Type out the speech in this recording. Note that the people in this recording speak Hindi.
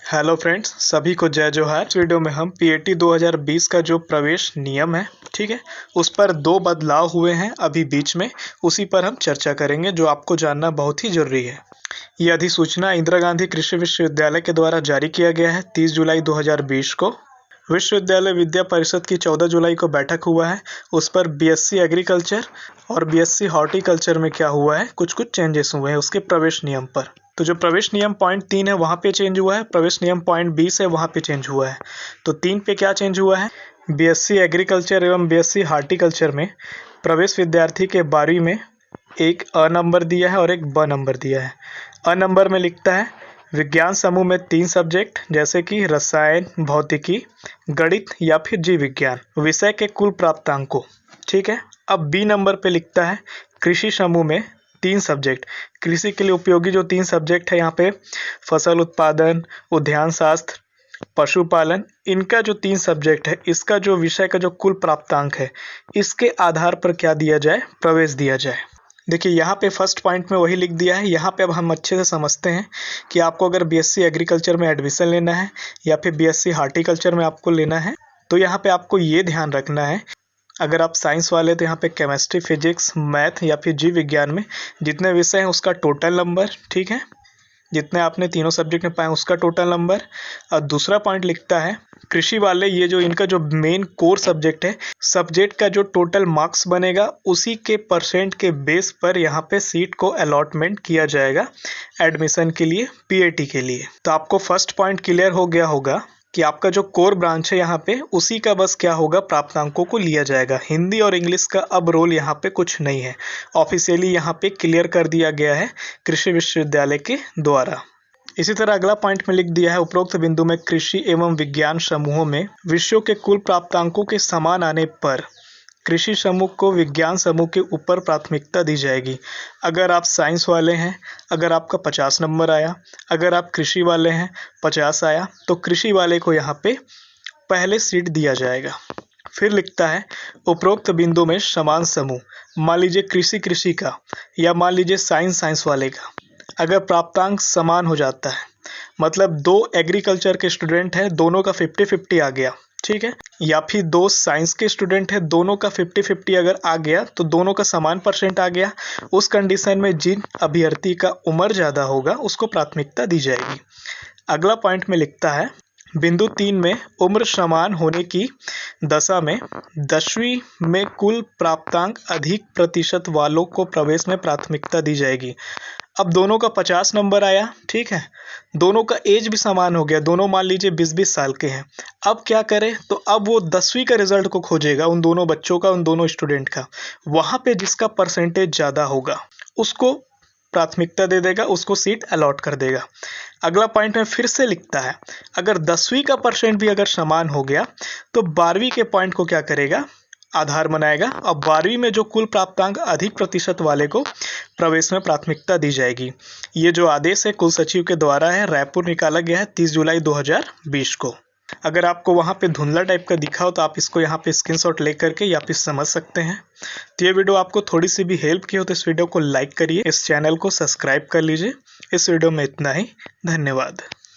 हेलो फ्रेंड्स, सभी को जय जोहार। इस वीडियो में हम पीएटी 2020 का जो प्रवेश नियम है, ठीक है, उस पर 2 बदलाव हुए हैं अभी बीच में, उसी पर हम चर्चा करेंगे जो आपको जानना बहुत ही जरूरी है। यह अधिसूचना इंदिरा गांधी कृषि विश्वविद्यालय के द्वारा जारी किया गया है 30 जुलाई 2020 को। विश्वविद्यालय विद्या परिषद की 14 जुलाई को बैठक हुआ है। उस पर बीएससी एग्रीकल्चर और बीएससी हॉर्टिकल्चर में क्या हुआ है, कुछ चेंजेस हुए हैं उसके प्रवेश नियम पर। तो जो प्रवेश नियम पॉइंट 3 है वहाँ पे चेंज हुआ है, प्रवेश नियम पॉइंट 20 है वहाँ पे चेंज हुआ है। तो 3 पे क्या चेंज हुआ है? बीएससी एग्रीकल्चर एवं बीएससी हॉर्टिकल्चर में प्रवेश विद्यार्थी के 12वीं में एक अ नंबर दिया है और एक ब नंबर दिया है। अ नंबर में लिखता है विज्ञान समूह में 3 सब्जेक्ट जैसे कि रसायन, भौतिकी, गणित या फिर जीव विज्ञान विषय के कुल प्राप्तांकों, ठीक है। अब बी नंबर पे लिखता है कृषि समूह में 3 सब्जेक्ट, कृषि के लिए उपयोगी जो 3 सब्जेक्ट है यहाँ पे फसल उत्पादन, उद्यान शास्त्र, पशुपालन, इनका जो 3 सब्जेक्ट है इसका जो विषय का जो कुल प्राप्तांक है इसके आधार पर क्या दिया जाए, प्रवेश दिया जाए। देखिए यहाँ पे फर्स्ट पॉइंट में वही लिख दिया है। यहाँ पे अब हम अच्छे से समझते हैं कि आपको अगर बीएससी एग्रीकल्चर में एडमिशन लेना है या फिर बीएससी हॉर्टिकल्चर में आपको लेना है तो यहाँ पे आपको ये ध्यान रखना है, अगर आप साइंस वाले तो यहाँ पे केमिस्ट्री, फिजिक्स, मैथ या फिर जीव विज्ञान में जितने विषय हैं उसका टोटल नंबर, ठीक है, जितने आपने तीनों सब्जेक्ट में पाए उसका टोटल नंबर। और दूसरा पॉइंट लिखता है कृषि वाले, ये जो इनका जो मेन कोर सब्जेक्ट है, सब्जेक्ट का जो टोटल मार्क्स बनेगा उसी के परसेंट के बेस पर यहाँ पे सीट को अलॉटमेंट किया जाएगा एडमिशन के लिए, पीएटी के लिए। तो आपको फर्स्ट पॉइंट क्लियर हो गया होगा कि आपका जो कोर ब्रांच है यहाँ पे उसी का बस क्या होगा, प्राप्तांकों को लिया जाएगा। हिंदी और इंग्लिश का अब रोल यहाँ पे कुछ नहीं है, ऑफिशियली यहाँ पे क्लियर कर दिया गया है कृषि विश्वविद्यालय के द्वारा। इसी तरह अगला पॉइंट में लिख दिया है उपरोक्त बिंदु में कृषि एवं विज्ञान समूहों में विषयों के कुल प्राप्तांकों के समान आने पर कृषि समूह को विज्ञान समूह के ऊपर प्राथमिकता दी जाएगी। अगर आप साइंस वाले हैं, अगर आपका 50 नंबर आया, अगर आप कृषि वाले हैं 50 आया, तो कृषि वाले को यहाँ पे पहले सीट दिया जाएगा। फिर लिखता है उपरोक्त बिंदु में समान समूह, मान लीजिए कृषि का या मान लीजिए साइंस वाले का, अगर प्राप्तांक समान हो जाता है, मतलब 2 एग्रीकल्चर के स्टूडेंट हैं, दोनों का 50-50 आ गया, ठीक है, या फिर 2 साइंस के स्टूडेंट हैं, दोनों का 50-50 अगर आ गया तो दोनों का समान परसेंट आ गया, उस कंडीशन में जिन अभ्यर्थी का उम्र ज़्यादा होगा उसको प्राथमिकता दी जाएगी। अगला पॉइंट में लिखता है बिंदु 3 में उम्र समान होने की दशा में 10वीं में कुल प्राप्तांक अधिक प्रतिशत वालों को प्रवेश में प्राथमिकता दी जाएगी। अब दोनों का 50 नंबर आया, ठीक है, दोनों का एज भी समान हो गया, दोनों मान लीजिए 20-20 साल के हैं। अब क्या करें, तो अब वो 10वीं का रिजल्ट को खोजेगा, उन दोनों बच्चों का, उन दोनों स्टूडेंट का, वहाँ पे जिसका परसेंटेज ज़्यादा होगा उसको प्राथमिकता दे देगा, उसको सीट अलॉट कर देगा। अगला पॉइंट में फिर से लिखता है अगर 10वीं का परसेंट भी अगर समान हो गया तो 12वीं के पॉइंट को क्या करेगा, आधार बनाएगा, और 12वीं में जो कुल प्राप्तांक अधिक प्रतिशत वाले को प्रवेश में प्राथमिकता दी जाएगी। ये जो आदेश है कुल सचिव के द्वारा है, रायपुर निकाला गया है 30 जुलाई 2020 को। अगर आपको वहाँ पे धुंधला टाइप का दिखा हो तो आप इसको यहाँ पे स्क्रीनशॉट ले करके या फिर समझ सकते हैं। तो ये वीडियो आपको थोड़ी सी भी हेल्प की हो तो इस वीडियो को लाइक करिए, इस चैनल को सब्सक्राइब कर लीजिए। इस वीडियो में इतना ही, धन्यवाद।